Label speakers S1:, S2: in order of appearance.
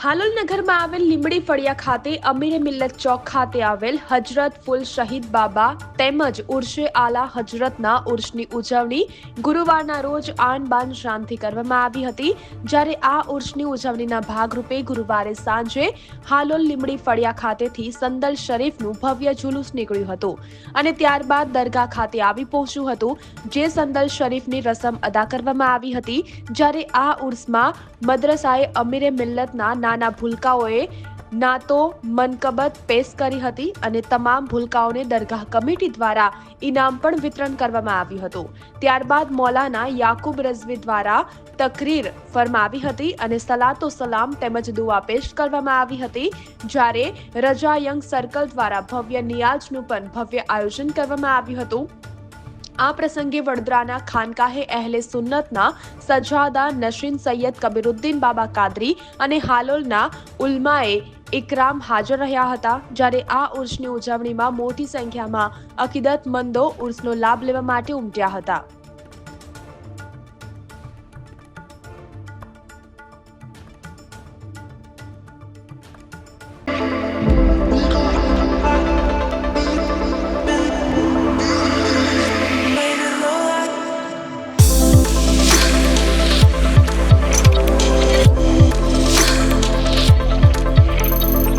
S1: હાલોલ નગરમાં આવેલ લીમડી ફળિયા ખાતે અમીરે મિલ્લત ચોક ખાતે આવેલ હજરત ફુલ શહીદ બાબા તેમજ ઉર્શે આલા હજરતના ઉર્ષની ઉજવણી ગુરુવારના રોજ આન બાન શાનથી કરવામાં આવી હતી। જ્યારે આ ઉર્ષની ઉજવણીના ભાગરૂપે ગુરુવારે સાંજે હાલોલ લીમડી ફળિયા ખાતેથી સંદલ શરીફનું ભવ્ય જુલુસ નીકળ્યું હતું અને ત્યારબાદ દરગાહ ખાતે આવી પહોંચ્યું હતું, જે સંદલ શરીફની રસમ અદા કરવામાં આવી હતી। જ્યારે આ ઉર્ષમાં મદ્રસાએ અમીરે મિલ્લતના નાના ભૂલકાઓએ નાતો મનકબત પેશ કરી હતી અને તમામ ભૂલકાઓને દરગાહ કમિટી દ્વારા ઇનામ પણ વિતરણ કરવામાં આવ્યું હતું। ત્યારબાદ મૌલાના યાકુબ રઝવી દ્વારા તકરીર ફરમાવી હતી અને સલાતો સલામ તેમજ દુઆ પેશ કરવામાં આવી હતી। જ્યારે રજા યંગ સર્કલ દ્વારા ભવ્ય નિયાઝનું પણ ભવ્ય આયોજન કરવામાં આવ્યું હતું। આ પ્રસંગે વડોદરાના ખાનકાહે અહેલે સુન્નતના સજાદા નશીન સૈયદ કબીરુદ્દીન બાબા કાદરી અને હાલોલના ઉલમાએ ઇકરામ હાજર રહ્યા હતા। જ્યારે આ ઉર્ષની ઉજવણીમાં મોટી સંખ્યામાં અકીદતમંદો ઉર્ષનો લાભ લેવા માટે ઉમટ્યા હતા।